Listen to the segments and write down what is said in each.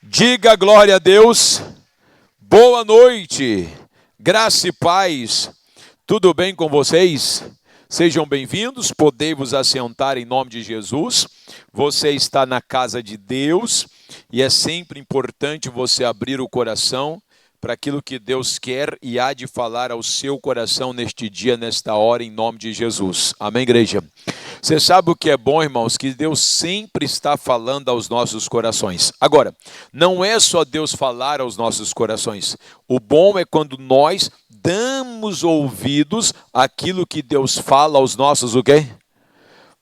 Diga glória a Deus, boa noite, graça e paz, tudo bem com vocês? Sejam bem-vindos, podei vos assentar em nome de Jesus. Você está na casa de Deus e é sempre importante você abrir o coração para aquilo que Deus quer e há de falar ao seu coração neste dia, nesta hora, em nome de Jesus. Amém, igreja? Você sabe o que é bom, irmãos? Que Deus sempre está falando aos nossos corações. Agora, não é só Deus falar aos nossos corações. O bom é quando nós damos ouvidos àquilo que Deus fala aos nossos, o quê?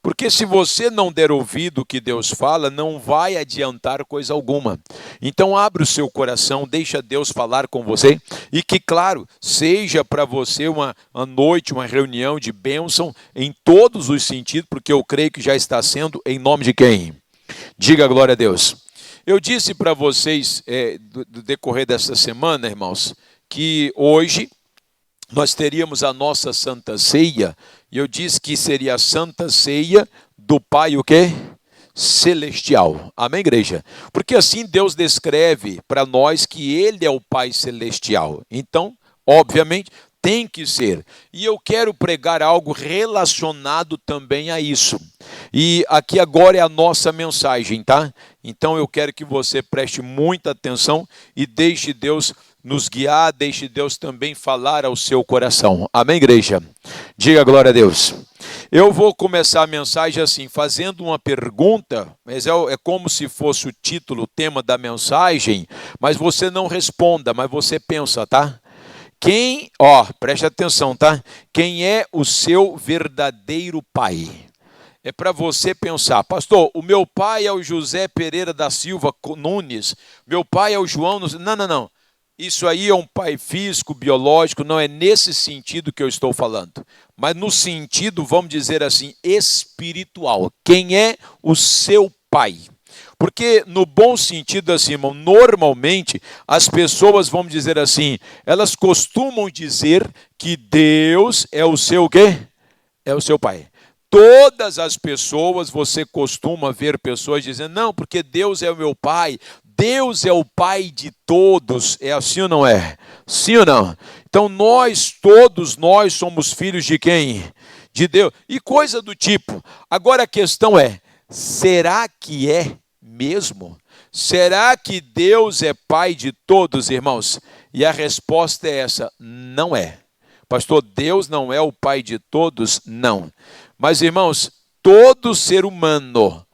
Porque se você não der ouvido o que Deus fala, não vai adiantar coisa alguma. Então abre o seu coração, deixa Deus falar com você e que, claro, seja para você uma noite, uma reunião de bênção em todos os sentidos, porque eu creio que já está sendo em nome de quem? Diga glória a Deus. Eu disse para vocês, do decorrer dessa semana, irmãos, que hoje nós teríamos a nossa Santa Ceia, e eu disse que seria a Santa Ceia do Pai o quê? Celestial. Amém, igreja? Porque assim Deus descreve para nós que Ele é o Pai Celestial. Então, obviamente, tem que ser. E eu quero pregar algo relacionado também a isso. E aqui agora é a nossa mensagem, tá? Então eu quero que você preste muita atenção e deixe Deus nos guiar, deixe Deus também falar ao seu coração. Amém, igreja? Diga glória a Deus. Eu vou começar a mensagem assim, fazendo uma pergunta, mas é como se fosse o título, o tema da mensagem, mas você não responda, mas você pensa, tá? Preste atenção, tá? Quem é o seu verdadeiro pai? É para você pensar, pastor, o meu pai é o José Pereira da Silva Nunes, meu pai é o João... Não. Isso aí é um pai físico, biológico, não é nesse sentido que eu estou falando. Mas no sentido, vamos dizer assim, espiritual. Quem é o seu pai? Porque no bom sentido, assim, irmão, normalmente as pessoas, vamos dizer assim, elas costumam dizer que Deus é o seu quê? É o seu pai. Todas as pessoas, você costuma ver pessoas dizendo, não, porque Deus é o meu pai, Deus é o pai de todos. É assim ou não é? Sim ou não? Então todos nós somos filhos de quem? De Deus. E coisa do tipo. Agora a questão é, será que é mesmo? Será que Deus é pai de todos, irmãos? E a resposta é essa, não é. Pastor, Deus não é o pai de todos? Não. Mas, irmãos, todo ser humano,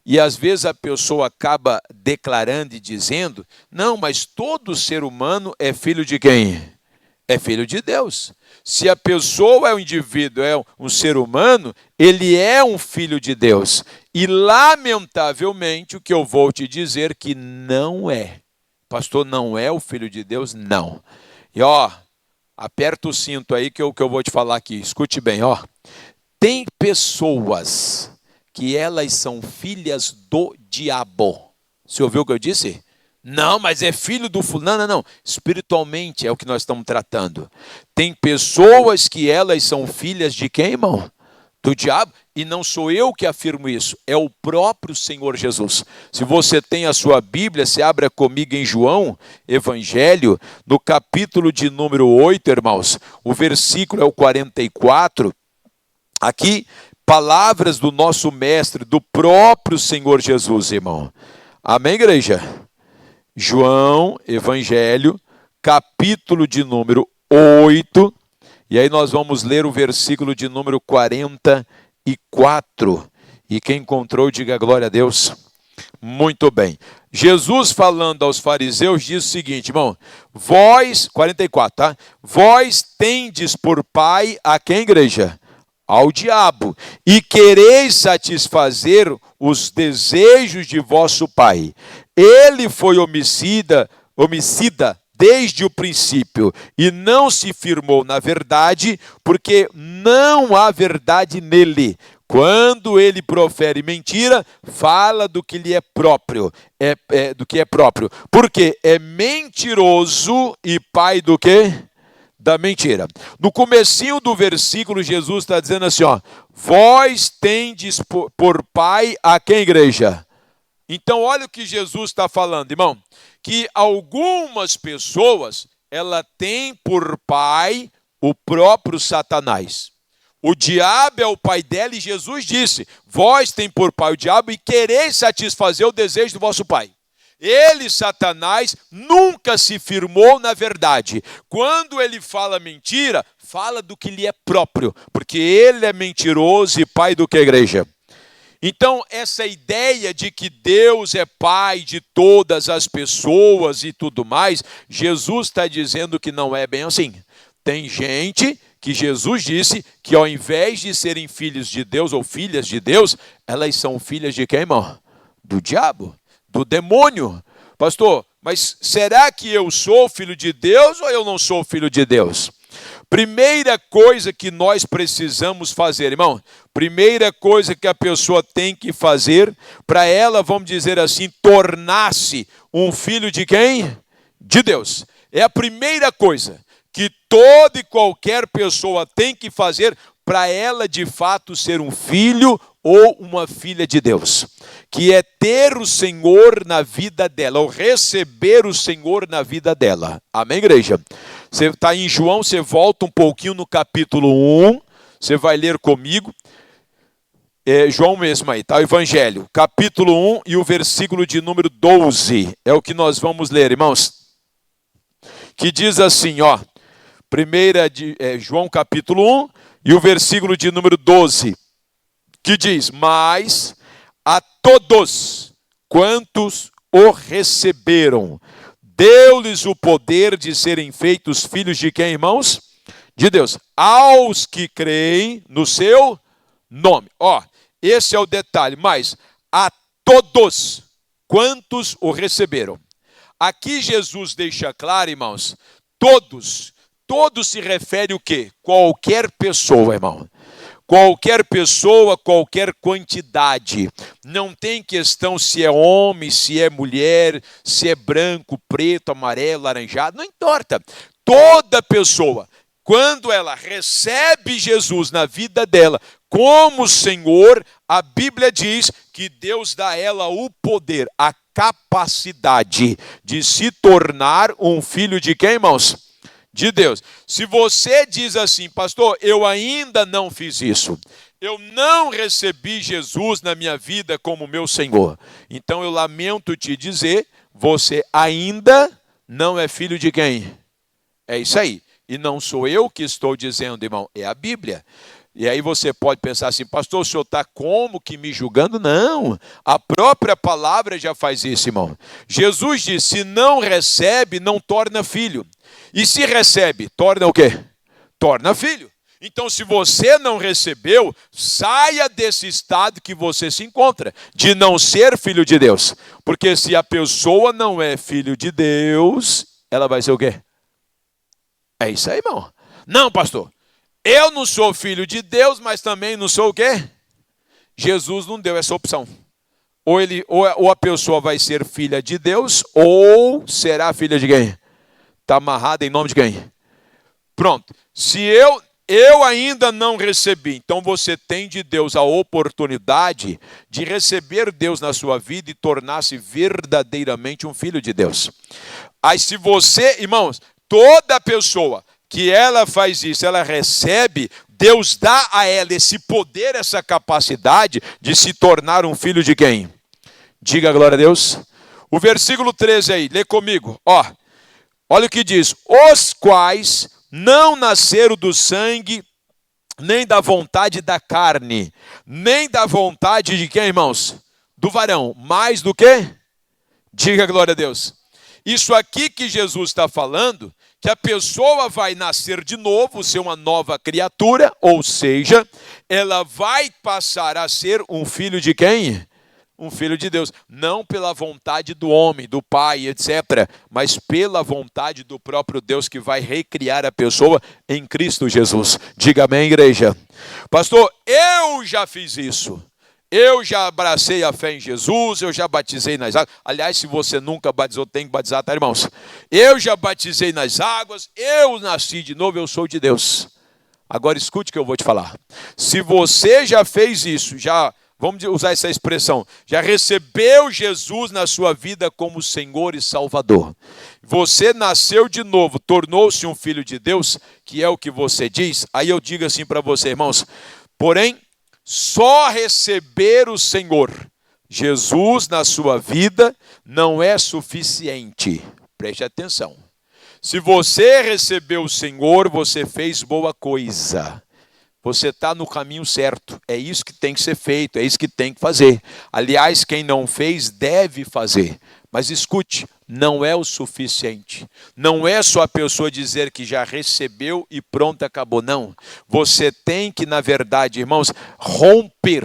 e às vezes a pessoa acaba declarando e dizendo, não, mas todo ser humano é filho de quem? É filho de Deus. Se a pessoa é um indivíduo, é um ser humano, ele é um filho de Deus. E, lamentavelmente, o que eu vou te dizer que não é. Pastor, não é o filho de Deus? Não. E, aperta o cinto aí que eu vou te falar aqui. Escute bem, Tem pessoas que elas são filhas do diabo. Você ouviu o que eu disse? Não, mas é filho do fulano. Não. Espiritualmente é o que nós estamos tratando. Tem pessoas que elas são filhas de quem, irmão? Do diabo. E não sou eu que afirmo isso. É o próprio Senhor Jesus. Se você tem a sua Bíblia, se abra comigo em João, Evangelho, no capítulo de número 8, irmãos. O versículo é o 44. Aqui, palavras do nosso mestre, do próprio Senhor Jesus, irmão. Amém, igreja? João, Evangelho, capítulo de número 8. E aí nós vamos ler o versículo de número 44. E quem encontrou, diga glória a Deus. Muito bem. Jesus falando aos fariseus diz o seguinte, irmão. 44, tá? Vós tendes por pai a quem, igreja? Ao diabo, e quereis satisfazer os desejos de vosso pai. Ele foi homicida desde o princípio, e não se firmou na verdade, porque não há verdade nele. Quando ele profere mentira, fala do que lhe é próprio, do que é próprio, porque é mentiroso e pai do quê? Da mentira. No comecinho do versículo, Jesus está dizendo assim, vós tendes por pai a quem, igreja? Então, olha o que Jesus está falando, irmão. Que algumas pessoas, ela tem por pai o próprio Satanás. O diabo é o pai dela e Jesus disse, vós tem por pai o diabo e quereis satisfazer o desejo do vosso pai. Ele, Satanás, nunca se firmou na verdade. Quando ele fala mentira, fala do que lhe é próprio, porque ele é mentiroso e pai do que a igreja. Então, essa ideia de que Deus é pai de todas as pessoas e tudo mais, Jesus está dizendo que não é bem assim. Tem gente que Jesus disse que ao invés de serem filhos de Deus ou filhas de Deus, elas são filhas de quem, irmão? Do diabo, do demônio. Pastor, mas será que eu sou filho de Deus ou eu não sou filho de Deus? Primeira coisa que nós precisamos fazer, irmão, primeira coisa que a pessoa tem que fazer para ela, vamos dizer assim, tornar-se um filho de quem? De Deus. É a primeira coisa que toda e qualquer pessoa tem que fazer para ela de fato ser um filho ou uma filha de Deus, que é ter o Senhor na vida dela, ou receber o Senhor na vida dela. Amém, igreja? Você está em João, você volta um pouquinho no capítulo 1, você vai ler comigo, João mesmo aí, tá? O Evangelho, capítulo 1 e o versículo de número 12, é o que nós vamos ler, irmãos, que diz assim, ó, João capítulo 1 e o versículo de número 12, que diz, mas a todos quantos o receberam, deu-lhes o poder de serem feitos filhos de quem, irmãos? De Deus. Aos que creem no seu nome. Ó, esse é o detalhe. Mas a todos quantos o receberam. Aqui Jesus deixa claro, irmãos, todos se refere o quê? Qualquer pessoa, irmão. Qualquer pessoa, qualquer quantidade. Não tem questão se é homem, se é mulher, se é branco, preto, amarelo, laranjado, não importa. Toda pessoa, quando ela recebe Jesus na vida dela como Senhor, a Bíblia diz que Deus dá a ela o poder, a capacidade de se tornar um filho de quem, irmãos? De Deus. Se você diz assim, pastor, eu ainda não fiz isso, eu não recebi Jesus na minha vida como meu Senhor, então eu lamento te dizer, você ainda não é filho de quem? É isso aí. E não sou eu que estou dizendo, irmão, é a Bíblia. E aí você pode pensar assim, pastor, o senhor está como que me julgando? Não, a própria palavra já faz isso, irmão. Jesus disse, se não recebe, não torna filho. E se recebe, torna o quê? Torna filho. Então, se você não recebeu, saia desse estado que você se encontra, de não ser filho de Deus. Porque se a pessoa não é filho de Deus, ela vai ser o quê? É isso aí, irmão. Não, pastor, eu não sou filho de Deus, mas também não sou o quê? Jesus não deu essa opção. Ou a pessoa vai ser filha de Deus, ou será filha de quem? Está amarrado em nome de quem? Pronto. Se eu ainda não recebi, então você tem de Deus a oportunidade de receber Deus na sua vida e tornar-se verdadeiramente um filho de Deus. Aí se você, irmãos, toda pessoa que ela faz isso, ela recebe, Deus dá a ela esse poder, essa capacidade de se tornar um filho de quem? Diga glória a Deus. O versículo 13 aí, lê comigo, ó. Olha o que diz, os quais não nasceram do sangue, nem da vontade da carne, nem da vontade de quem, irmãos? Do varão, mais do que? Diga glória a Deus. Isso aqui que Jesus está falando, que a pessoa vai nascer de novo, ser uma nova criatura, ou seja, ela vai passar a ser um filho de quem? Um filho de Deus, não pela vontade do homem, do pai, etc., mas pela vontade do próprio Deus que vai recriar a pessoa em Cristo Jesus. Diga amém, igreja. Pastor, eu já fiz isso. Eu já abracei a fé em Jesus, eu já batizei nas águas. Aliás, se você nunca batizou, tem que batizar, tá, irmãos? Eu já batizei nas águas, eu nasci de novo, eu sou de Deus. Agora escute o que eu vou te falar. Se você já fez isso, já vamos usar essa expressão, já recebeu Jesus na sua vida como Senhor e Salvador. Você nasceu de novo, tornou-se um filho de Deus, que é o que você diz. Aí eu digo assim para você, irmãos, porém, só receber o Senhor Jesus na sua vida não é suficiente. Preste atenção. Se você recebeu o Senhor, você fez boa coisa. Você está no caminho certo. É isso que tem que ser feito, é isso que tem que fazer. Aliás, quem não fez, deve fazer. Mas escute, não é o suficiente. Não é só a pessoa dizer que já recebeu e pronto, acabou. Não. Você tem que, na verdade, irmãos, romper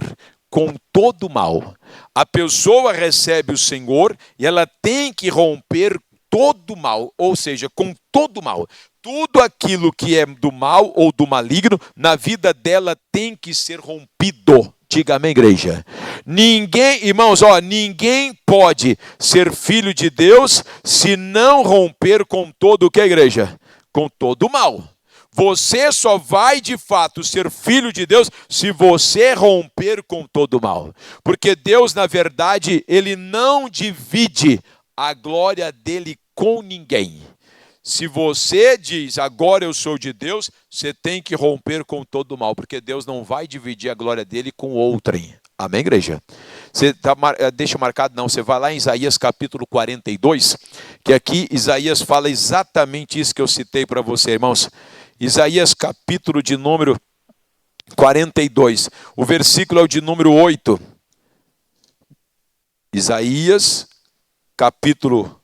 com todo o mal. A pessoa recebe o Senhor e ela tem que romper todo o mal, ou seja, com todo o mal. Tudo aquilo que é do mal ou do maligno, na vida dela tem que ser rompido. Diga amém, igreja. Ninguém, irmãos, ninguém pode ser filho de Deus se não romper com todo o que, igreja? Com todo o mal. Você só vai de fato ser filho de Deus se você romper com todo o mal. Porque Deus, na verdade, ele não divide a glória dele com ninguém. Se você diz, agora eu sou de Deus, você tem que romper com todo o mal, porque Deus não vai dividir a glória dele com outrem. Amém, igreja? Você deixa marcado, não, você vai lá em Isaías capítulo 42, que aqui Isaías fala exatamente isso que eu citei para você, irmãos. Isaías capítulo de número 42, o versículo é o de número 8. Isaías capítulo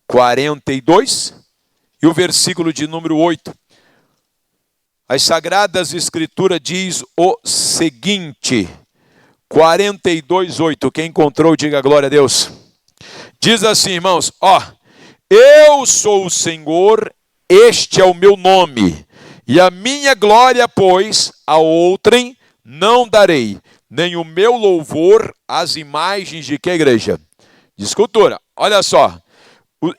42 e o versículo de número 8. As Sagradas Escrituras diz o seguinte, 42:8. Quem encontrou, diga glória a Deus. Diz assim, irmãos, eu sou o Senhor, este é o meu nome, e a minha glória, pois, a outrem não darei, nem o meu louvor às imagens de que, igreja? De escultura. Olha só,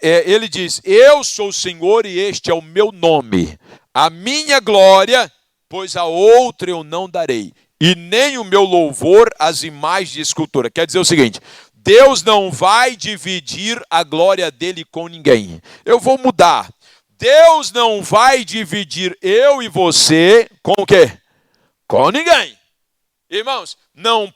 ele diz, eu sou o Senhor e este é o meu nome, a minha glória, pois a outra eu não darei, e nem o meu louvor às imagens de escultura. Quer dizer o seguinte, Deus não vai dividir a glória dele com ninguém. Eu vou mudar. Deus não vai dividir eu e você com o quê? Com ninguém. Irmãos, não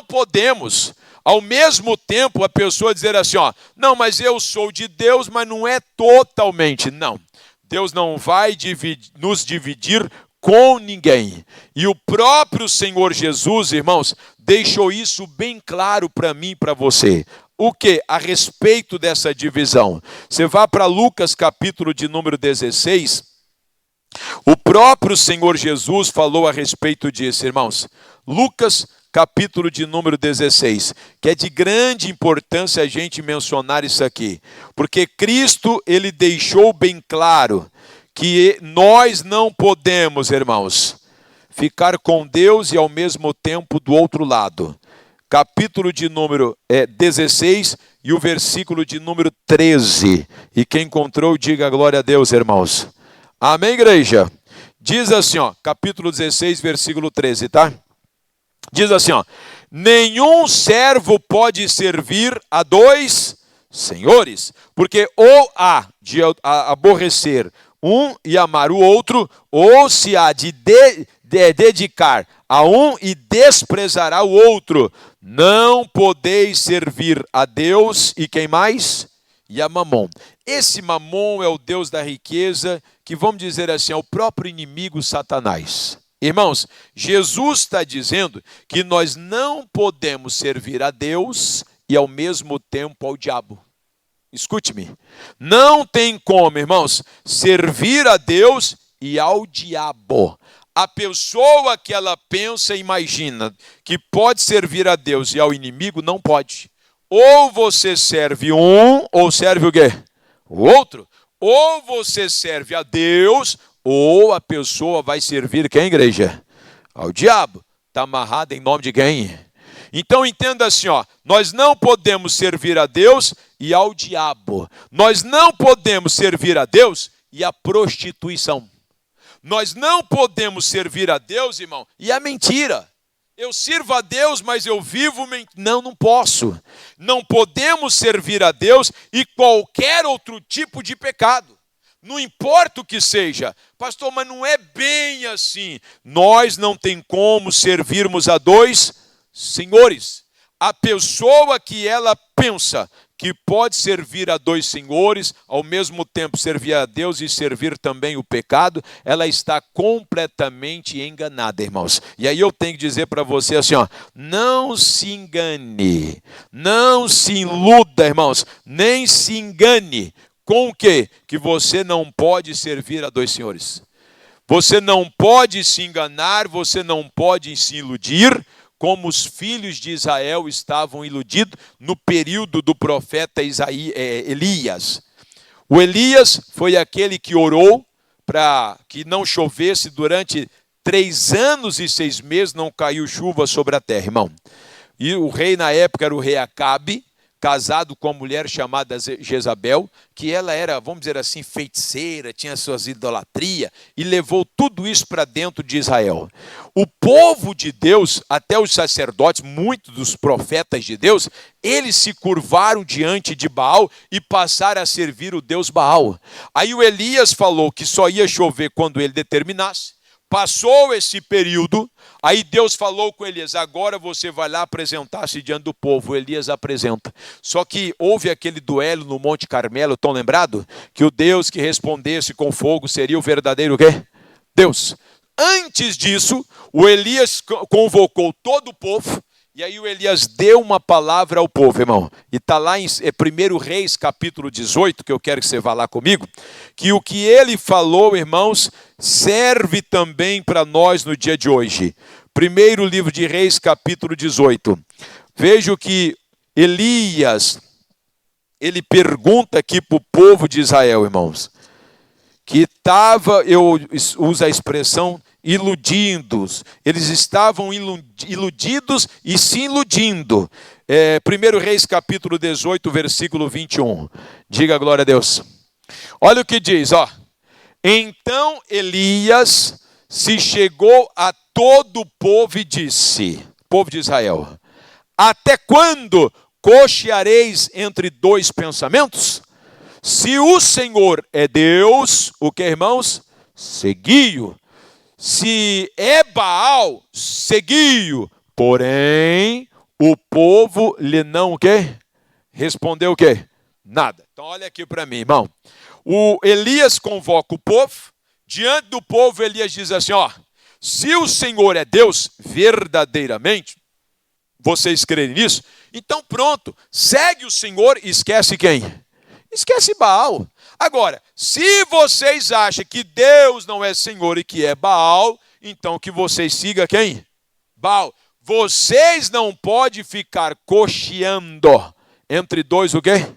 podemos. Ao mesmo tempo, a pessoa dizer assim, não, mas eu sou de Deus, mas não é totalmente. Não, Deus não vai nos dividir com ninguém. E o próprio Senhor Jesus, irmãos, deixou isso bem claro para mim e para você. O que? A respeito dessa divisão. Você vai para Lucas capítulo de número 16, o próprio Senhor Jesus falou a respeito disso, irmãos. Lucas capítulo de número 16, que é de grande importância a gente mencionar isso aqui, porque Cristo, ele deixou bem claro que nós não podemos, irmãos, ficar com Deus e ao mesmo tempo do outro lado. Capítulo de número 16 e o versículo de número 13. E quem encontrou, diga glória a Deus, irmãos. Amém, igreja? Diz assim, capítulo 16, versículo 13, tá? Diz assim, nenhum servo pode servir a dois senhores, porque ou há de aborrecer um e amar o outro, ou se há de dedicar a um e desprezará o outro. Não podeis servir a Deus e quem mais? E a Mamon. Esse Mamon é o Deus da riqueza, que vamos dizer assim, é o próprio inimigo Satanás. Irmãos, Jesus está dizendo que nós não podemos servir a Deus e ao mesmo tempo ao diabo. Escute-me, não tem como, irmãos, servir a Deus e ao diabo. A pessoa que ela pensa e imagina que pode servir a Deus e ao inimigo, não pode. Ou você serve um, ou serve o quê? O outro. Ou você serve a Deus, ou a pessoa vai servir quem, igreja? Ao diabo. Está amarrado em nome de quem? Então entenda assim, nós não podemos servir a Deus e ao diabo. Nós não podemos servir a Deus e à prostituição. Nós não podemos servir a Deus, irmão, e à mentira. Eu sirvo a Deus, mas eu vivo... Não posso. Não podemos servir a Deus e qualquer outro tipo de pecado. Não importa o que seja. Pastor, mas não é bem assim. Nós não tem como servirmos a dois senhores. A pessoa que ela pensa que pode servir a dois senhores, ao mesmo tempo servir a Deus e servir também o pecado, ela está completamente enganada, irmãos. E aí eu tenho que dizer para você assim, ó, não se engane, não se iluda, irmãos, nem se engane com o quê? Que você não pode servir a dois senhores. Você não pode se enganar, você não pode se iludir, como os filhos de Israel estavam iludidos no período do profeta Elias. O Elias foi aquele que orou para que não chovesse durante 3 anos e 6 meses, não caiu chuva sobre a terra, irmão. E o rei na época era o rei Acabe, casado com uma mulher chamada Jezabel, que ela era, vamos dizer assim, feiticeira, tinha suas idolatrias, e levou tudo isso para dentro de Israel. O povo de Deus, até os sacerdotes, muitos dos profetas de Deus, eles se curvaram diante de Baal e passaram a servir o Deus Baal. Aí o Elias falou que só ia chover quando ele determinasse. Passou esse período, aí Deus falou com Elias, agora você vai lá apresentar-se diante do povo. Elias apresenta. Só que houve aquele duelo no Monte Carmelo, estão lembrados? Que o Deus que respondesse com fogo seria o verdadeiro quê? Deus. Antes disso, o Elias convocou todo o povo, e aí o Elias deu uma palavra ao povo, irmão. E está lá em 1 Reis, capítulo 18, que eu quero que você vá lá comigo, que o que ele falou, irmãos, serve também para nós no dia de hoje. Primeiro livro de Reis, capítulo 18. Veja o que Elias, ele pergunta aqui para o povo de Israel, irmãos. Que estava, eu uso a expressão, iludidos. Eles estavam iludidos e se iludindo. 1 Reis capítulo 18, versículo 21. Diga glória a Deus. Olha o que diz, ó. Então Elias se chegou a todo o povo e disse, povo de Israel, até quando cocheareis entre dois pensamentos? Se o Senhor é Deus, o que, irmãos? Segui-o. Se é Baal, segui-o. Porém, o povo lhe não o quê? Respondeu o quê? Nada. Então olha aqui para mim, irmão. O Elias convoca o povo. Diante do povo, Elias diz assim, ó. Se o Senhor é Deus, verdadeiramente, vocês creem nisso? Então pronto, segue o Senhor e esquece quem? Esquece Baal. Agora, se vocês acham que Deus não é Senhor e que é Baal, então que vocês sigam quem? Baal. Vocês não podem ficar cocheando entre dois o quê?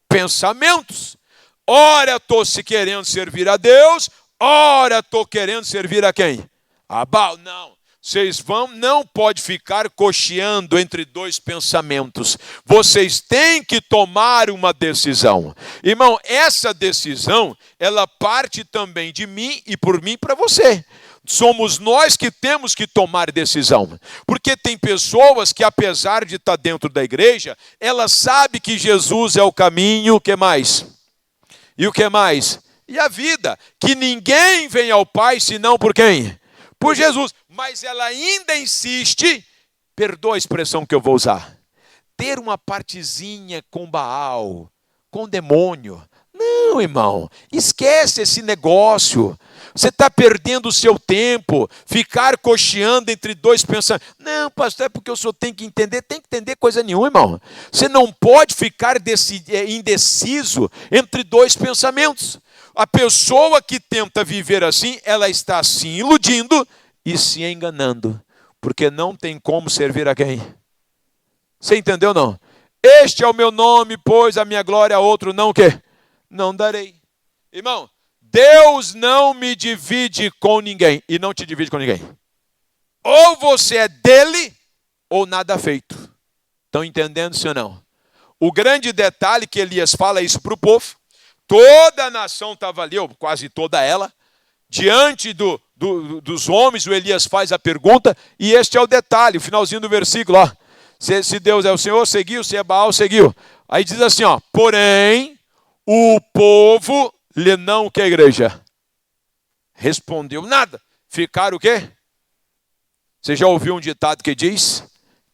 Pensamentos. Ora estou se querendo servir a Deus, ora estou querendo servir a quem? A Baal. Não. Vocês não pode ficar cocheando entre dois pensamentos. Vocês têm que tomar uma decisão. Irmão, essa decisão, ela parte também de mim e por mim para você. Somos nós que temos que tomar decisão. Porque tem pessoas que, apesar de estar dentro da igreja, ela sabe que Jesus é o caminho, o que mais? E o que mais? E a vida. Que ninguém vem ao Pai senão por quem? Por Jesus. Mas ela ainda insiste, perdoa a expressão que eu vou usar, ter uma partezinha com Baal, com demônio. Não, irmão, esquece esse negócio. Você está perdendo o seu tempo, ficar cocheando entre dois pensamentos. Não, pastor, é porque o senhor tem que entender coisa nenhuma, irmão. Você não pode ficar indeciso entre dois pensamentos. A pessoa que tenta viver assim, ela está se iludindo e se enganando, porque não tem como servir a quem? Você entendeu não? Este é o meu nome, pois a minha glória a outro não o quê? Não darei. Irmão, Deus não me divide com ninguém e não te divide com ninguém. Ou você é dele ou nada feito. Estão entendendo isso ou não? O grande detalhe que Elias fala isso para o povo, toda a nação estava ali, ou quase toda ela, diante do dos homens, o Elias faz a pergunta, e este é o detalhe, o finalzinho do versículo, ó. Se Deus é o Senhor, seguiu, se é Baal, seguiu. Aí diz assim, ó, porém, o povo lhe não, o que a igreja? Respondeu nada. Ficaram o quê? Você já ouviu um ditado que diz,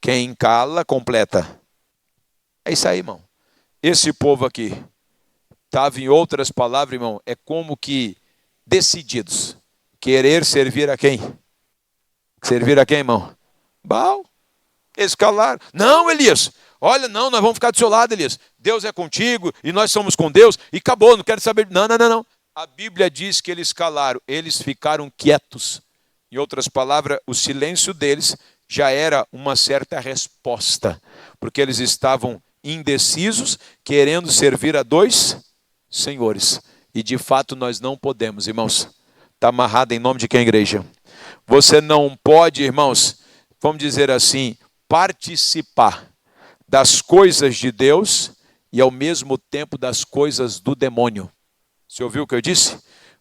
quem cala, completa. É isso aí, irmão. Esse povo aqui, estava em outras palavras, irmão, é como que decididos. Querer servir a quem? Servir a quem, irmão? Baal. Eles calaram. Não, Elias. Olha, não, nós vamos ficar do seu lado, Elias. Deus é contigo e nós somos com Deus. E acabou, não quero saber. Não, não, não, não. A Bíblia diz que eles calaram. Eles ficaram quietos. Em outras palavras, o silêncio deles já era uma certa resposta. Porque eles estavam indecisos, querendo servir a dois senhores. E de fato nós não podemos, irmãos. Está amarrado em nome de quem, igreja? Você não pode, irmãos, vamos dizer assim, participar das coisas de Deus e ao mesmo tempo das coisas do demônio. Você ouviu o que eu disse?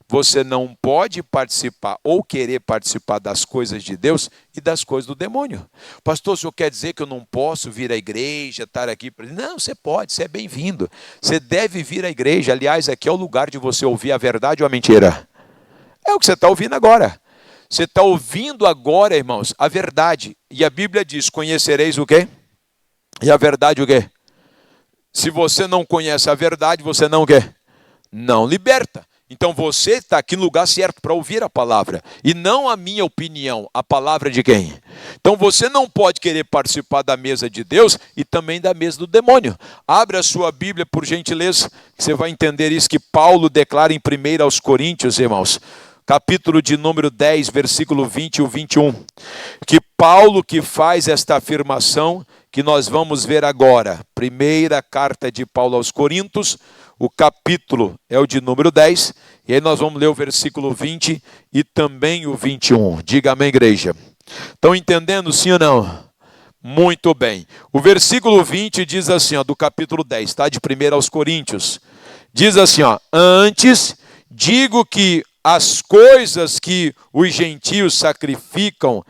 Você não pode participar ou querer participar das coisas de Deus e das coisas do demônio. Pastor, o senhor quer dizer que eu não posso vir à igreja, estar aqui? Não, você pode, você é bem-vindo. Você deve vir à igreja. Aliás, aqui é o lugar de você ouvir a verdade ou a mentira. É o que você está ouvindo agora. Você está ouvindo agora, irmãos, a verdade. E a Bíblia diz, conhecereis o quê? E a verdade o quê? Se você não conhece a verdade, você não quer? Não liberta. Então você está aqui no lugar certo para ouvir a palavra. E não a minha opinião, a palavra de quem? Então você não pode querer participar da mesa de Deus e também da mesa do demônio. Abre a sua Bíblia, por gentileza, que você vai entender isso que Paulo declara em 1 aos Coríntios, irmãos. Capítulo de número 10, versículo 20 e 21. Que Paulo que faz esta afirmação que nós vamos ver agora. Primeira carta de Paulo aos Coríntios, o capítulo é o de número 10, e aí nós vamos ler o versículo 20 e também o 21. Diga amém, igreja. Estão entendendo sim ou não? Muito bem. O versículo 20 diz assim, ó, do capítulo 10, tá? De 1 aos Coríntios. Diz assim, ó, antes digo que as coisas que os gentios sacrificam,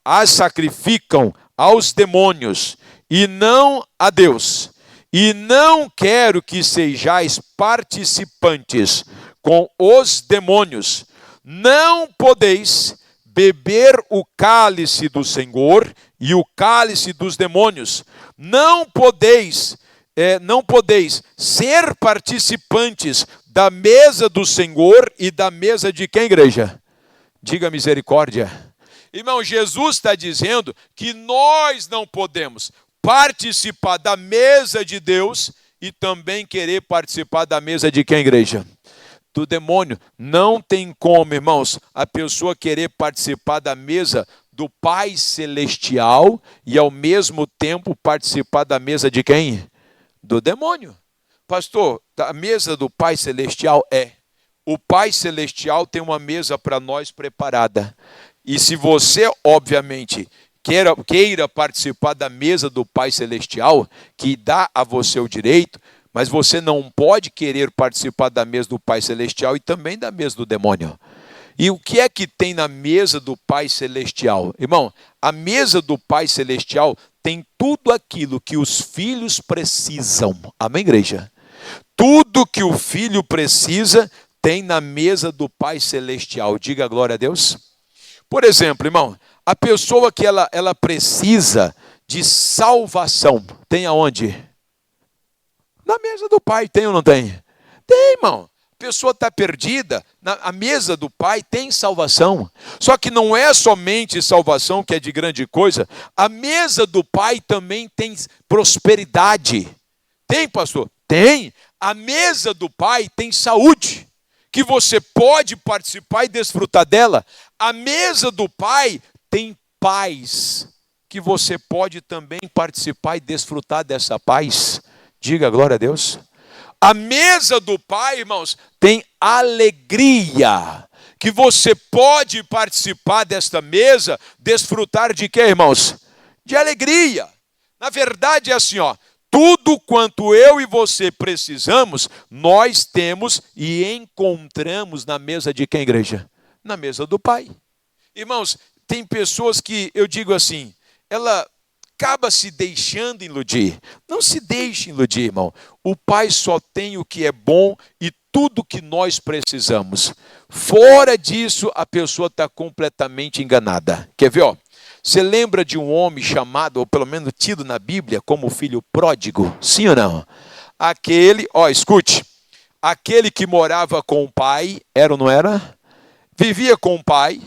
as sacrificam aos demônios e não a Deus. E não quero que sejais participantes com os demônios. Não podeis beber o cálice do Senhor e o cálice dos demônios. Não podeis ser participantes da mesa do Senhor e da mesa de quem, igreja? Diga misericórdia. Irmão, Jesus está dizendo que nós não podemos participar da mesa de Deus e também querer participar da mesa de quem, igreja? Do demônio. Não tem como, irmãos, a pessoa querer participar da mesa do Pai Celestial e ao mesmo tempo participar da mesa de quem? Do demônio. Pastor, a mesa do Pai Celestial o Pai Celestial tem uma mesa para nós preparada. E se você, obviamente, queira participar da mesa do Pai Celestial, que dá a você o direito, mas você não pode querer participar da mesa do Pai Celestial e também da mesa do demônio. E o que é que tem na mesa do Pai Celestial? Irmão, a mesa do Pai Celestial tem tudo aquilo que os filhos precisam. Amém, igreja? Tudo que o filho precisa tem na mesa do Pai Celestial. Diga glória a Deus. Por exemplo, irmão, a pessoa que ela precisa de salvação, tem aonde? Na mesa do Pai, tem ou não tem? Tem, irmão. A pessoa está perdida, a mesa do Pai tem salvação. Só que não é somente salvação que é de grande coisa, a mesa do Pai também tem prosperidade. Tem, pastor? Tem. A mesa do Pai tem saúde, que você pode participar e desfrutar dela. A mesa do Pai tem paz, que você pode também participar e desfrutar dessa paz. Diga glória a Deus. A mesa do Pai, irmãos, tem alegria, que você pode participar desta mesa, desfrutar de quê, irmãos? De alegria. Na verdade é assim, ó, tudo quanto eu e você precisamos, nós temos e encontramos na mesa de quem, igreja? na mesa do pai. Irmãos, tem pessoas que, eu digo assim, ela acaba se deixando iludir. Não se deixe iludir, irmão. O pai só tem o que é bom e tudo que nós precisamos. Fora disso, a pessoa está completamente enganada. Quer ver, ó? Você lembra de um homem chamado, ou pelo menos tido na Bíblia, como filho pródigo? Sim ou não? Aquele, ó, escute. Aquele que morava com o pai, era ou não era? Vivia com o pai,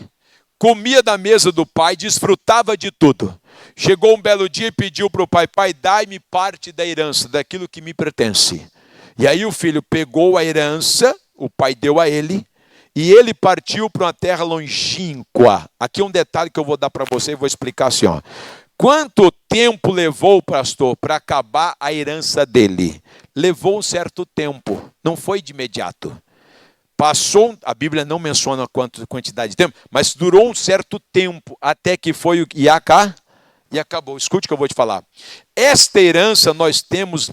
comia da mesa do pai, desfrutava de tudo. Chegou um belo dia e pediu para o pai: pai, dai-me parte da herança, daquilo que me pertence. E aí o filho pegou a herança, o pai deu a ele, e ele partiu para uma terra longínqua. Aqui um detalhe que eu vou dar para você e vou explicar assim, ó. Quanto tempo levou, pastor, para acabar a herança dele? Levou um certo tempo, não foi de imediato. Passou, a Bíblia não menciona quantidade de tempo, mas durou um certo tempo, até que foi o Iacá, e acabou. Escute o que eu vou te falar. Esta herança nós temos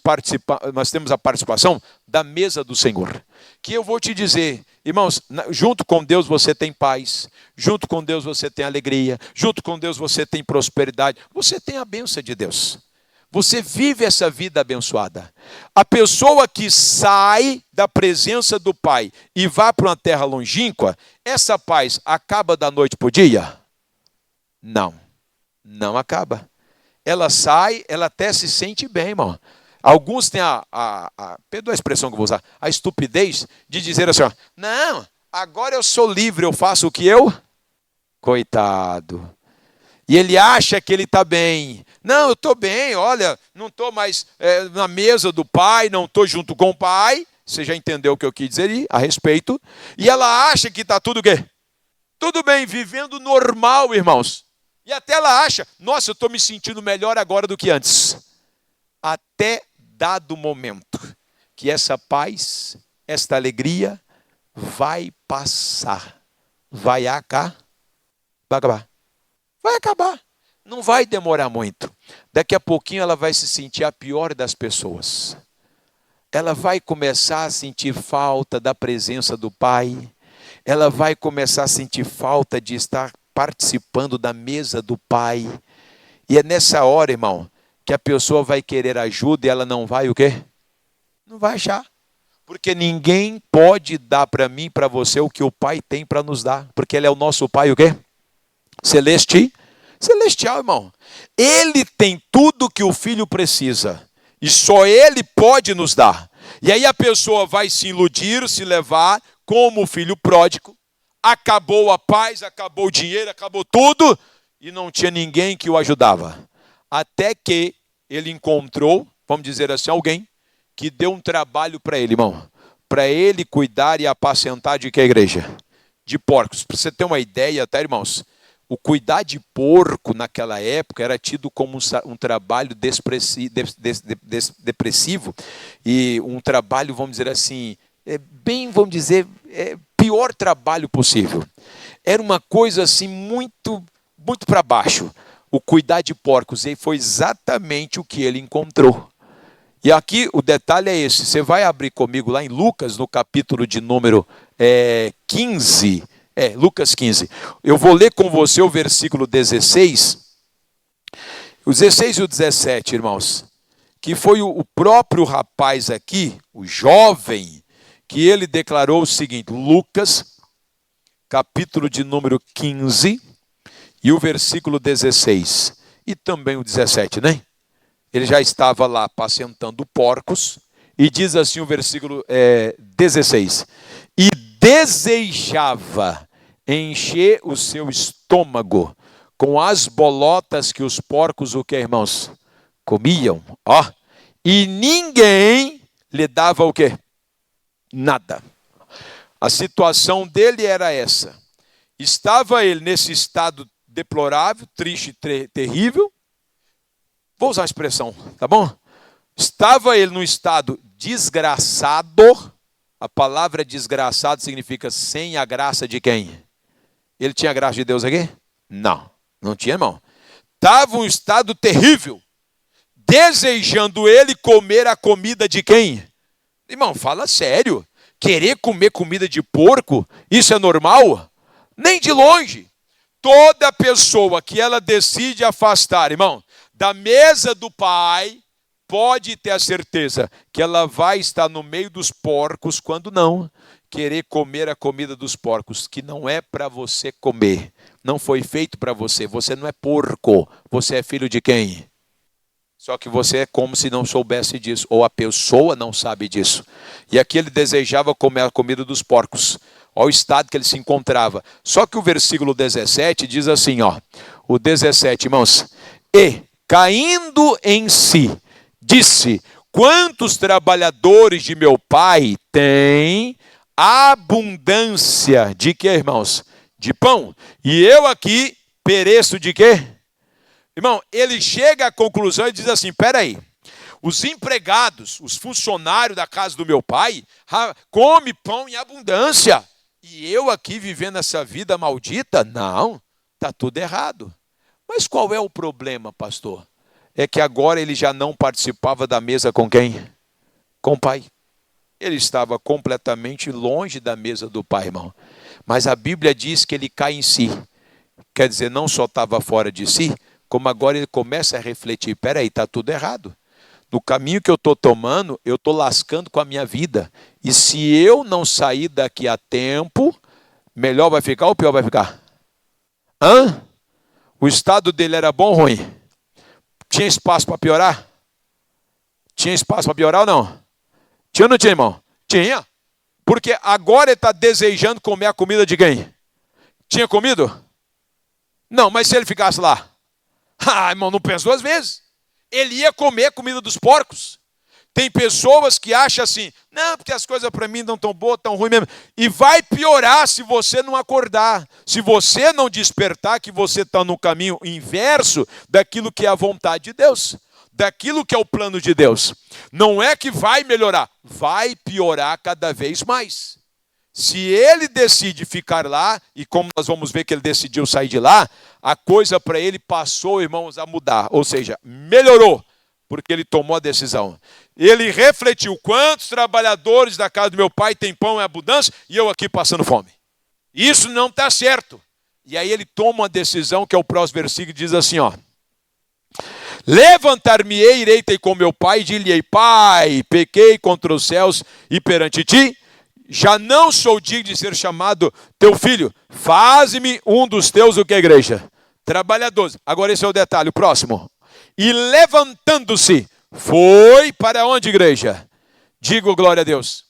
a participação da mesa do Senhor. Que eu vou te dizer, irmãos, junto com Deus você tem paz, junto com Deus você tem alegria, junto com Deus você tem prosperidade, você tem a bênção de Deus. Você vive essa vida abençoada. A pessoa que sai da presença do Pai e vai para uma terra longínqua, essa paz acaba da noite para o dia? Não acaba. Ela sai, ela até se sente bem, irmão. Alguns têm perdoa a expressão que eu vou usar, a estupidez de dizer assim, ó, não, agora eu sou livre, eu faço o que eu? Coitado. E ele acha que ele está bem. Não, eu estou bem, olha, não estou mais na mesa do pai, não estou junto com o pai. Você já entendeu o que eu quis dizer a respeito. E ela acha que está tudo o quê? Tudo bem, vivendo normal, irmãos. E até ela acha, nossa, eu estou me sentindo melhor agora do que antes. Até dado momento que essa paz, esta alegria vai passar. Vai acabar. Vai acabar. Não vai demorar muito. Daqui a pouquinho ela vai se sentir a pior das pessoas. Ela vai começar a sentir falta da presença do Pai. Ela vai começar a sentir falta de estar participando da mesa do Pai. E é nessa hora, irmão, que a pessoa vai querer ajuda e ela não vai o quê? Não vai achar. Porque ninguém pode dar para mim, para você, o que o Pai tem para nos dar. Porque Ele é o nosso Pai o quê? Celestial, irmão. Ele tem tudo que o filho precisa. E só Ele pode nos dar. E aí a pessoa vai se iludir, se levar como o filho pródigo. Acabou a paz, acabou o dinheiro, acabou tudo. E não tinha ninguém que o ajudava. Até que ele encontrou, vamos dizer assim, alguém que deu um trabalho para ele, irmão. Para ele cuidar e apacentar de que igreja? De porcos. Para você ter uma ideia, tá, irmãos? O cuidar de porco naquela época era tido como um trabalho depressivo e um trabalho, vamos dizer assim, pior trabalho possível. Era uma coisa assim muito para baixo. O cuidar de porcos, e foi exatamente o que ele encontrou. E aqui o detalhe é esse. Você vai abrir comigo lá em Lucas, no capítulo de número 15. Lucas 15. Eu vou ler com você o versículo 16. O 16 e o 17, irmãos. Que foi o próprio rapaz aqui, o jovem, que ele declarou o seguinte. Lucas, capítulo de número 15, e o versículo 16. E também o 17, né? Ele já estava lá apacentando porcos. E diz assim o versículo 16. E desejava encher o seu estômago com as bolotas que os porcos, o que, irmãos? Comiam. E ninguém lhe dava o quê? Nada. A situação dele era essa. Estava ele nesse estado deplorável, triste, terrível. Vou usar a expressão, tá bom? Estava ele num estado desgraçado. A palavra desgraçado significa sem a graça de quem? Ele tinha a graça de Deus aqui? Não tinha, irmão. Estava um estado terrível. Desejando ele comer a comida de quem? Irmão, fala sério. Querer comer comida de porco, isso é normal? Nem de longe. Toda pessoa que ela decide afastar, irmão, da mesa do Pai, pode ter a certeza que ela vai estar no meio dos porcos, quando não querer comer a comida dos porcos, que não é para você comer, não foi feito para você, você não é porco, você é filho de quem? Só que você é como se não soubesse disso, ou a pessoa não sabe disso. E aqui ele desejava comer a comida dos porcos. Olha o estado que ele se encontrava. Só que o versículo 17 diz assim, ó. O 17, irmãos. E, caindo em si, disse, quantos trabalhadores de meu pai têm abundância de quê, irmãos? De pão. E eu aqui pereço de quê? Irmão, ele chega à conclusão e diz assim, peraí, os empregados, os funcionários da casa do meu pai, come pão em abundância. E eu aqui vivendo essa vida maldita? Não, está tudo errado. Mas qual é o problema, pastor? É que agora ele já não participava da mesa com quem? Com o pai. Ele estava completamente longe da mesa do pai, irmão. Mas a Bíblia diz que ele cai em si. Quer dizer, não só estava fora de si, como agora ele começa a refletir, peraí, está tudo errado. No caminho que eu estou tomando, eu estou lascando com a minha vida. E se eu não sair daqui a tempo, melhor vai ficar ou pior vai ficar? Hã? O estado dele era bom ou ruim? Tinha espaço para piorar? Tinha espaço para piorar ou não? Tinha ou não tinha, irmão? Tinha. Porque agora ele está desejando comer a comida de quem? Tinha comido? Não, mas se ele ficasse lá? Ah, irmão, não pensa duas vezes. Ele ia comer a comida dos porcos. Tem pessoas que acham assim, não, porque as coisas para mim não estão boas, tão ruins mesmo. E vai piorar se você não acordar. Se você não despertar que você está no caminho inverso daquilo que é a vontade de Deus. Daquilo que é o plano de Deus. Não é que vai melhorar, vai piorar cada vez mais. Se ele decide ficar lá, e como nós vamos ver que ele decidiu sair de lá, a coisa para ele passou, irmãos, a mudar. Ou seja, melhorou, porque ele tomou a decisão. Ele refletiu, quantos trabalhadores da casa do meu pai têm pão em abundância, e eu aqui passando fome. Isso não está certo. E aí ele toma uma decisão, que é o próximo versículo, diz assim, ó. Levantar-me-ei, irei ter com meu pai, e dir-lhe-ei, pai, pequei contra os céus e perante ti, já não sou digno de ser chamado teu filho, faze-me um dos teus, o que é igreja? Trabalhadores. Agora esse é o detalhe, o próximo. E levantando-se, foi para onde, igreja? Digo glória a Deus.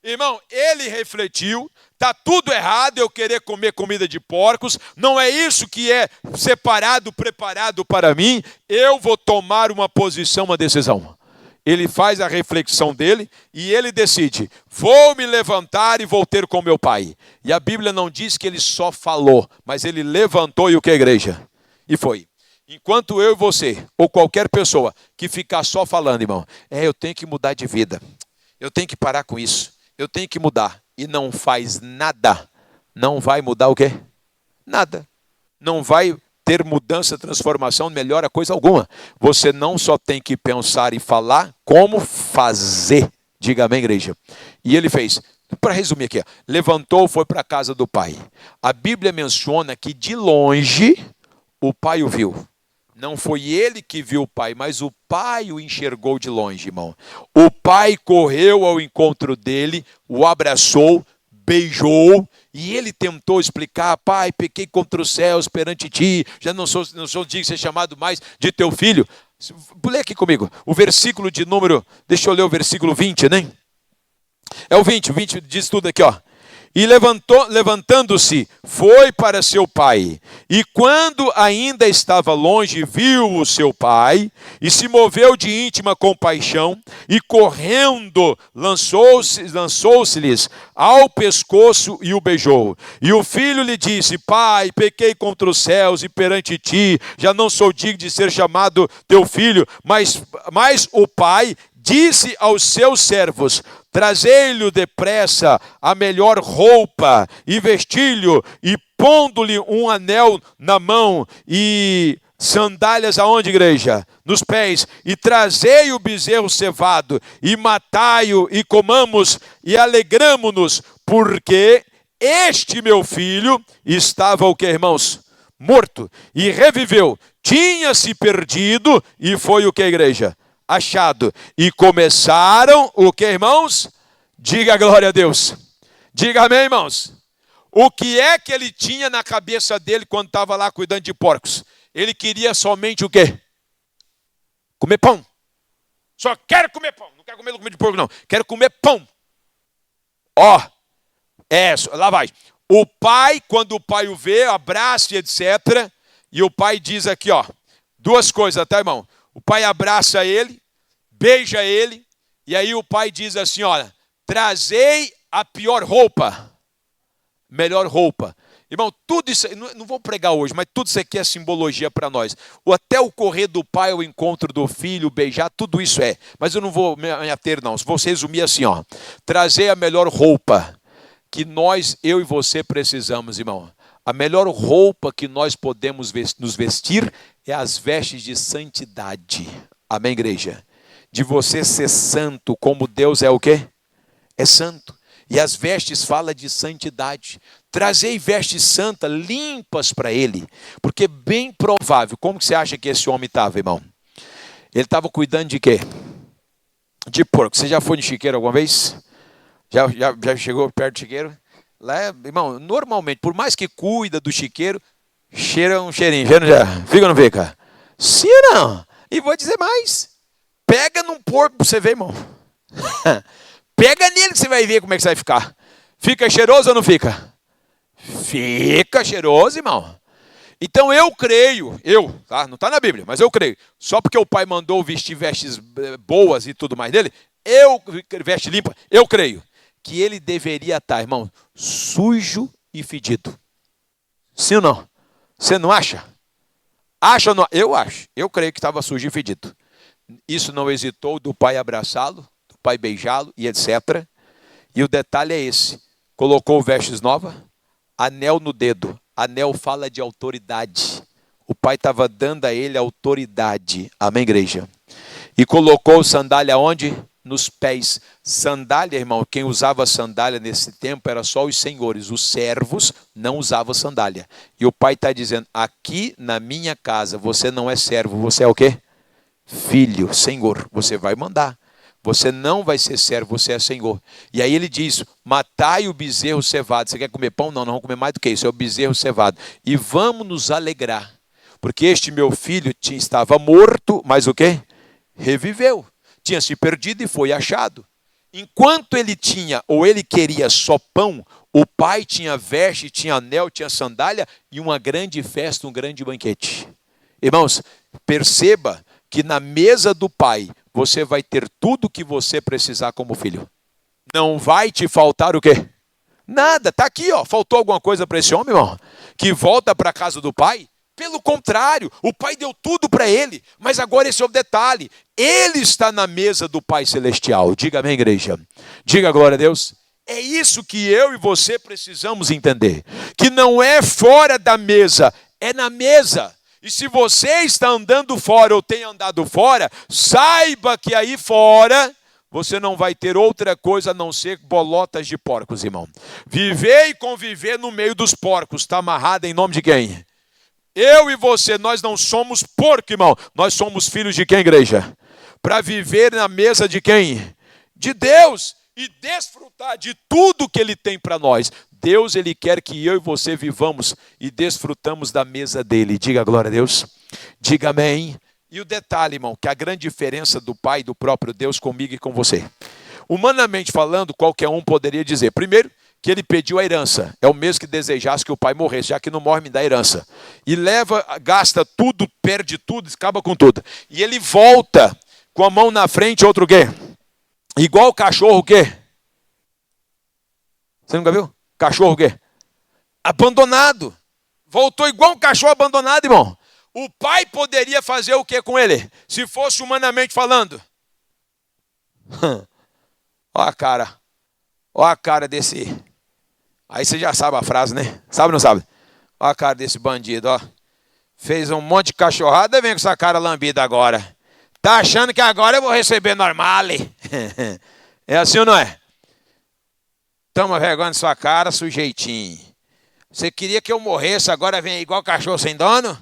Irmão, ele refletiu, está tudo errado eu querer comer comida de porcos, não é isso que é separado, preparado para mim, eu vou tomar uma posição, uma decisão. Ele faz a reflexão dele e ele decide, vou me levantar e vou ter com meu pai. E a Bíblia não diz que ele só falou, mas ele levantou e o que, igreja? E foi. Enquanto eu e você, ou qualquer pessoa que ficar só falando, irmão, eu tenho que mudar de vida, eu tenho que parar com isso, eu tenho que mudar, e não faz nada, não vai mudar o quê? Nada. Não vai ter mudança, transformação, melhora coisa alguma. Você não só tem que pensar e falar, como fazer. Diga amém, igreja. E ele fez, para resumir aqui, levantou, foi para a casa do pai. A Bíblia menciona que de longe o pai o viu. Não foi ele que viu o pai, mas o pai o enxergou de longe, irmão. O pai correu ao encontro dele, o abraçou, beijou, e ele tentou explicar, pai, pequei contra os céus perante ti, já não sou digno de ser chamado mais de teu filho. Lê aqui comigo, o versículo de número, deixa eu ler o versículo 20, né? É o 20 diz tudo aqui, ó. E levantando-se, foi para seu pai. E quando ainda estava longe, viu o seu pai, e se moveu de íntima compaixão, e correndo, lançou-se-lhes ao pescoço e o beijou. E o filho lhe disse, pai, pequei contra os céus e perante ti, já não sou digno de ser chamado teu filho. Mas o pai disse aos seus servos, trazei-lhe depressa a melhor roupa e vestilho, e pondo-lhe um anel na mão e sandálias aonde, igreja? Nos pés. E trazei o bezerro cevado e matai-o e comamos e alegramo-nos, porque Este meu filho estava o que, irmãos? Morto e reviveu. Tinha se perdido e foi o que, igreja? Achado. E começaram o que, irmãos? Diga glória a Deus. Diga amém, irmãos. O que é que ele tinha na cabeça dele quando estava lá cuidando de porcos? Ele queria somente o quê? Comer pão. Só quero comer pão. Não quero comer de porco, não. Quero comer pão. Ó, lá vai. O pai, quando o pai o vê, abraça e etc. E o pai diz aqui, ó, duas coisas, tá, irmão? O pai abraça ele, beija ele, e aí o pai diz assim, olha, trazei a pior roupa, melhor roupa. Irmão, tudo isso, não vou pregar hoje, mas tudo isso aqui é simbologia para nós. Até o correr do pai ao encontro do filho, beijar, tudo isso é. Mas eu não vou me ater, não. Vou resumir assim, ó. Trazer a melhor roupa que nós, eu e você, precisamos, irmão. A melhor roupa que nós podemos nos vestir é as vestes de santidade. Amém, igreja? De você ser santo, como Deus é o quê? É santo. E as vestes falam de santidade. Trazei vestes santas, limpas para ele. Porque bem provável, como que você acha que esse homem estava, irmão? Ele estava cuidando de quê? De porco. Você já foi no chiqueiro alguma vez? Já chegou perto do chiqueiro? Lá, irmão, normalmente, por mais que cuida do chiqueiro, cheira um cheirinho. Já fica ou não fica? Sim ou não? E vou dizer mais. Pega num porco para você ver, irmão. Pega nele que você vai ver como é que você vai ficar. Fica cheiroso ou não fica? Fica cheiroso, irmão. Então eu creio, tá? Não está na Bíblia, mas eu creio. Só porque o pai mandou vestir vestes boas e tudo mais dele, veste limpa, eu creio que ele deveria estar, irmão, sujo e fedido. Sim ou não? Você não acha? Acha ou não? Eu acho. Eu creio que estava sujo e fedido. Isso não hesitou do pai abraçá-lo, do pai beijá-lo e etc. E o detalhe é esse. Colocou vestes novas, anel no dedo. Anel fala de autoridade. O pai estava dando a ele autoridade. Amém, igreja? E colocou sandália onde? Nos pés. Sandália, irmão, quem usava sandália nesse tempo era só os senhores. Os servos não usavam sandália. E o pai está dizendo, aqui na minha casa, você não é servo, você é o quê? Filho, senhor, você vai mandar. Você não vai ser servo, você é senhor. E aí ele diz, matai o bezerro cevado. Você quer comer pão? Não, não vamos comer mais do que isso, é o bezerro cevado. E vamos nos alegrar. Porque este meu filho estava morto, mas o quê? Reviveu. Tinha se perdido e foi achado. Enquanto ele tinha, ou ele queria só pão, o pai tinha veste, tinha anel, tinha sandália e uma grande festa, um grande banquete. Irmãos, perceba que na mesa do pai você vai ter tudo que você precisar como filho. Não vai te faltar o quê? Nada, está aqui, ó. Faltou alguma coisa para esse homem, irmão? Que volta para a casa do pai? Pelo contrário, o pai deu tudo para ele. Mas agora esse é o detalhe. Ele está na mesa do Pai Celestial. Diga amém, igreja. Diga glória a Deus. É isso que eu e você precisamos entender. Que não é fora da mesa, é na mesa. E se você está andando fora ou tem andado fora, saiba que aí fora você não vai ter outra coisa a não ser bolotas de porcos, irmão. Viver e conviver no meio dos porcos. Está amarrado em nome de quem? Eu e você, nós não somos porco, irmão. Nós somos filhos de quem, igreja? Para viver na mesa de quem? De Deus. E desfrutar de tudo que Ele tem para nós. Deus, Ele quer que eu e você vivamos e desfrutamos da mesa dEle. Diga glória a Deus. Diga amém. E o detalhe, irmão, que a grande diferença do Pai e do próprio Deus comigo e com você. Humanamente falando, qualquer um poderia dizer, primeiro, que ele pediu a herança. É o mesmo que desejasse que o pai morresse, já que não morre, me dá herança. E leva, gasta tudo, perde tudo, acaba com tudo. E ele volta com a mão na frente, outro o quê? Igual o cachorro o quê? Você nunca viu? Cachorro o quê? Abandonado. Voltou igual um cachorro abandonado, irmão. O pai poderia fazer o que com ele? Se fosse humanamente falando. Olha a cara. Olha a cara desse... Aí você já sabe a frase, né? Sabe ou não sabe? Olha a cara desse bandido, ó. Fez um monte de cachorrada e vem com essa cara lambida agora. Tá achando que agora eu vou receber normal? É assim ou não é? Toma vergonha na sua cara, sujeitinho. Você queria que eu morresse, agora vem igual cachorro sem dono?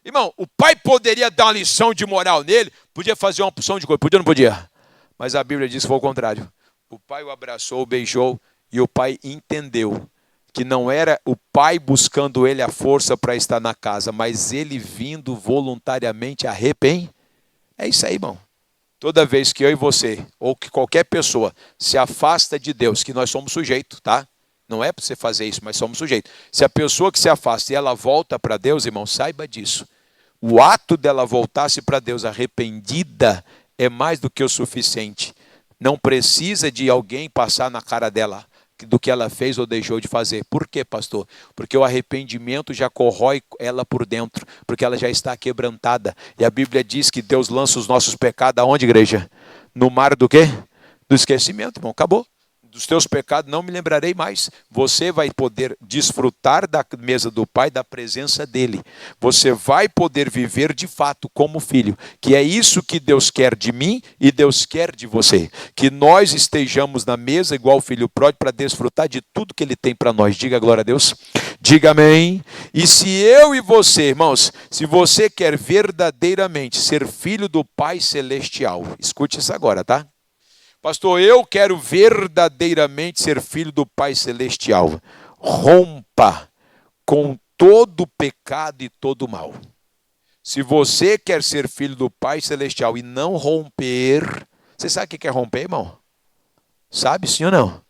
Irmão, o pai poderia dar uma lição de moral nele, podia fazer uma opção de coisa, podia ou não podia? Mas a Bíblia diz que foi o contrário. O pai o abraçou, o beijou, e o pai entendeu que não era o pai buscando ele a força para estar na casa, mas ele vindo voluntariamente arrepender. É isso aí, irmão. Toda vez que eu e você, ou que qualquer pessoa se afasta de Deus, que nós somos sujeitos, tá? Não é para você fazer isso, mas somos sujeitos. Se a pessoa que se afasta e ela volta para Deus, irmão, saiba disso. O ato dela voltar-se para Deus arrependida é mais do que o suficiente. Não precisa de alguém passar na cara dela do que ela fez ou deixou de fazer. Por quê, pastor? Porque o arrependimento já corrói ela por dentro, porque ela já está quebrantada. E a Bíblia diz que Deus lança os nossos pecados aonde, igreja? No mar do quê? Do esquecimento, irmão. Acabou. Dos teus pecados não me lembrarei mais. Você vai poder desfrutar da mesa do Pai, da presença dEle. Você vai poder viver de fato como filho, que é isso que Deus quer de mim e Deus quer de você. Que nós estejamos na mesa igual o filho pródigo para desfrutar de tudo que Ele tem para nós. Diga glória a Deus. Diga amém. E se eu e você, irmãos, se você quer verdadeiramente ser filho do Pai Celestial, escute isso agora, tá? Pastor, eu quero verdadeiramente ser filho do Pai Celestial. Rompa com todo pecado e todo mal. Se você quer ser filho do Pai Celestial e não romper, você sabe o que é romper, irmão? Sabe sim ou não?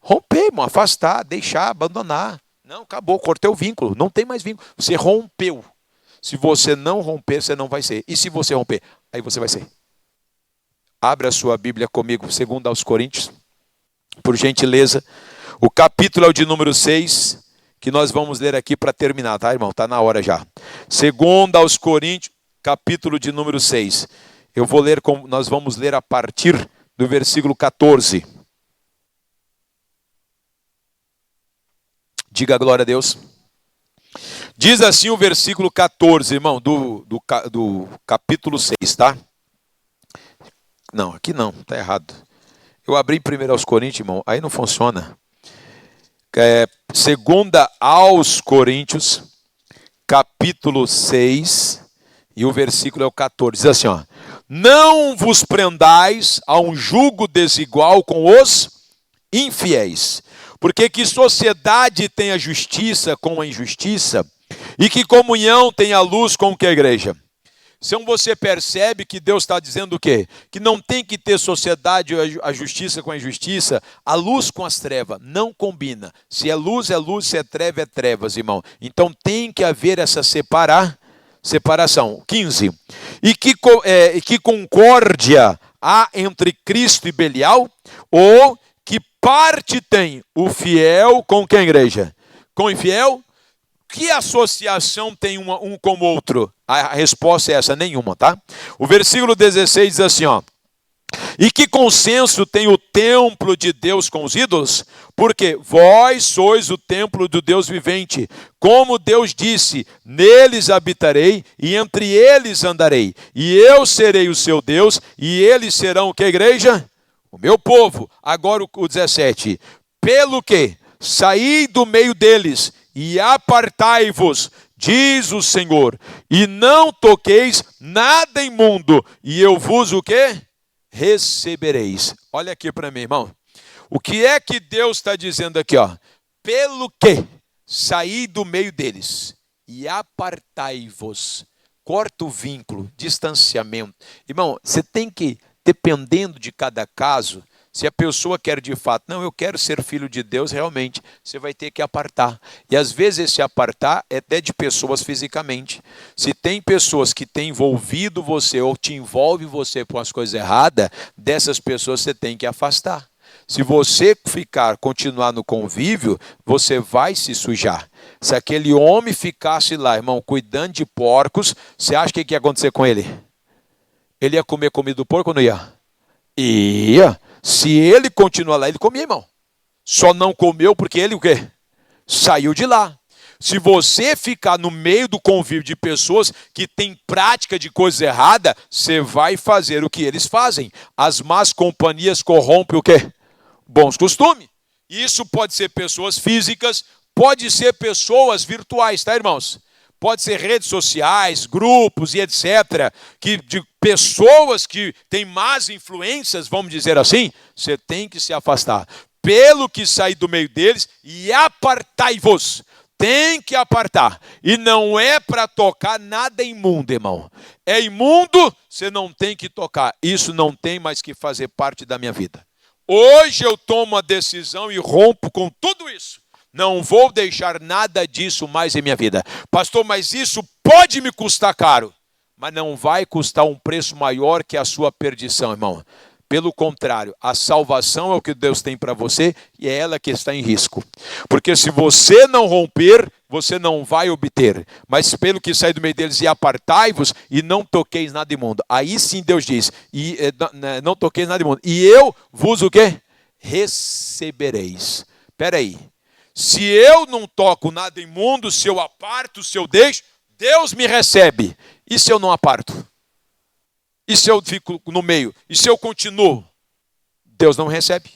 Romper, irmão, afastar, deixar, abandonar. Não, acabou, cortei o vínculo, não tem mais vínculo. Você rompeu. Se você não romper, você não vai ser. E se você romper, aí você vai ser. Abra a sua Bíblia comigo, 2 Coríntios, por gentileza. O capítulo é o de número 6, que nós vamos ler aqui para terminar, tá, irmão? Está na hora já. 2 Coríntios, capítulo de número 6. Nós vamos ler a partir do versículo 14. Diga glória a Deus. Diz assim o versículo 14, irmão, do capítulo 6, tá? Não, aqui não, está errado. Eu abri primeiro aos Coríntios, irmão, aí não funciona. 2 Coríntios, capítulo 6, e o versículo é o 14. Diz assim, ó: não vos prendais a um jugo desigual com os infiéis, porque que sociedade tem a justiça com a injustiça, e que comunhão tem a luz com que a igreja? Então você percebe que Deus está dizendo o quê? Que não tem que ter sociedade, a justiça com a injustiça, a luz com as trevas, não combina. Se é luz, se é trevas, irmão. Então tem que haver essa separação. 15. E que concórdia há entre Cristo e Belial? Ou que parte tem o fiel com quem, igreja? Com o infiel? Que associação tem um com o outro? A resposta é essa, nenhuma, tá? O versículo 16 diz assim, ó: e que consenso tem o templo de Deus com os ídolos? Porque vós sois o templo do Deus vivente. Como Deus disse, neles habitarei e entre eles andarei. E eu serei o seu Deus e eles serão o que, igreja? O meu povo. Agora o 17. Pelo que saí do meio deles e apartai-vos, diz o Senhor, e não toqueis nada imundo, e eu vos o quê? Recebereis. Olha aqui para mim, irmão. O que é que Deus está dizendo aqui, ó? Pelo que saí do meio deles e apartai-vos. Corta o vínculo, distanciamento. Irmão, você tem que, dependendo de cada caso, se a pessoa quer de fato, não, eu quero ser filho de Deus, realmente, você vai ter que apartar. E às vezes esse apartar é até de pessoas fisicamente. Se tem pessoas que têm envolvido você ou te envolve você com as coisas erradas, dessas pessoas você tem que afastar. Se você continuar no convívio, você vai se sujar. Se aquele homem ficasse lá, irmão, cuidando de porcos, você acha que ia acontecer com ele? Ele ia comer comida do porco ou não ia? Ia. Se ele continuar lá, ele comia, irmão. Só não comeu porque ele o quê? Saiu de lá. Se você ficar no meio do convívio de pessoas que têm prática de coisas erradas, você vai fazer o que eles fazem. As más companhias corrompem o quê? Bons costumes. Isso pode ser pessoas físicas, pode ser pessoas virtuais, tá, irmãos? Pode ser redes sociais, grupos e etc. De pessoas que têm más influências, vamos dizer assim, você tem que se afastar. Pelo que sair do meio deles e apartai-vos. Tem que apartar. E não é para tocar nada imundo, irmão. É imundo, você não tem que tocar. Isso não tem mais que fazer parte da minha vida. Hoje eu tomo a decisão e rompo com tudo isso. Não vou deixar nada disso mais em minha vida. Pastor, mas isso pode me custar caro. Mas não vai custar um preço maior que a sua perdição, irmão. Pelo contrário, a salvação é o que Deus tem para você e é ela que está em risco. Porque se você não romper, você não vai obter. Mas pelo que sai do meio deles, e apartai-vos e não toqueis nada imundo. Aí sim Deus diz, não toqueis nada imundo. E eu vos o quê? Recebereis. Espera aí. Se eu não toco nada imundo, se eu aparto, se eu deixo, Deus me recebe. E se eu não aparto? E se eu fico no meio? E se eu continuo? Deus não recebe.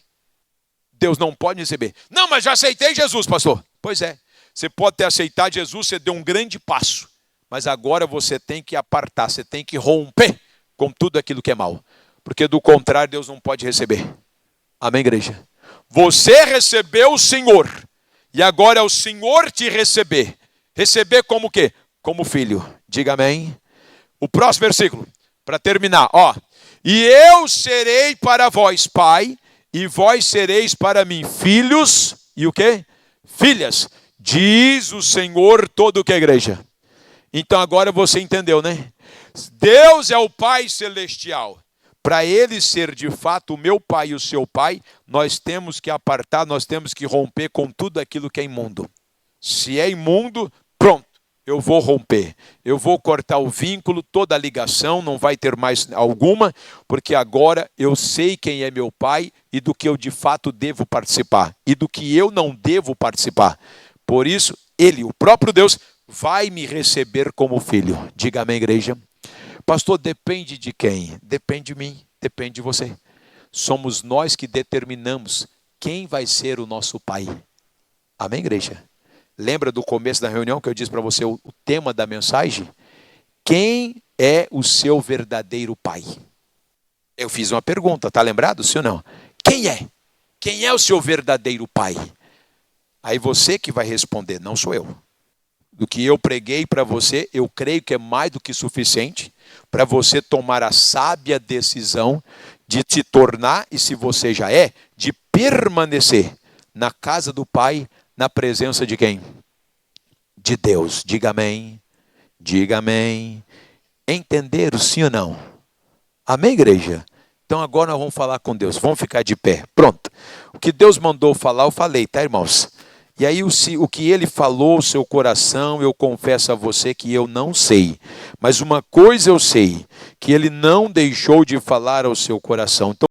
Deus não pode receber. Não, mas já aceitei Jesus, pastor. Pois é. Você pode ter aceitado Jesus, você deu um grande passo. Mas agora você tem que apartar, você tem que romper com tudo aquilo que é mal. Porque do contrário, Deus não pode receber. Amém, igreja? Você recebeu o Senhor. E agora é o Senhor te receber. Receber como o quê? Como filho. Diga amém. O próximo versículo. Para terminar, ó. E eu serei para vós pai, e vós sereis para mim filhos, e o quê? Filhas, diz o Senhor todo o que é igreja. Então agora você entendeu, né? Deus é o Pai celestial. Para Ele ser de fato o meu pai e o seu pai, nós temos que apartar, nós temos que romper com tudo aquilo que é imundo. Se é imundo, pronto. Eu vou romper, eu vou cortar o vínculo, toda a ligação, não vai ter mais alguma, porque agora eu sei quem é meu pai e do que eu de fato devo participar, e do que eu não devo participar. Por isso, Ele, o próprio Deus, vai me receber como filho. Diga amém, igreja. Pastor, depende de quem? Depende de mim, depende de você. Somos nós que determinamos quem vai ser o nosso pai. Amém, igreja? Lembra do começo da reunião que eu disse para você o tema da mensagem? Quem é o seu verdadeiro pai? Eu fiz uma pergunta, tá lembrado, sim ou não? Quem é? Quem é o seu verdadeiro pai? Aí você que vai responder, não sou eu. Do que eu preguei para você, eu creio que é mais do que suficiente para você tomar a sábia decisão de te tornar, e se você já é, de permanecer na casa do Pai, na presença de quem? De Deus. Diga amém. Diga amém. Entenderam sim ou não? Amém, igreja? Então agora nós vamos falar com Deus. Vamos ficar de pé. Pronto. O que Deus mandou falar, eu falei, tá, irmãos? E aí o que Ele falou, o seu coração, eu confesso a você que eu não sei. Mas uma coisa eu sei, que Ele não deixou de falar ao seu coração. Então,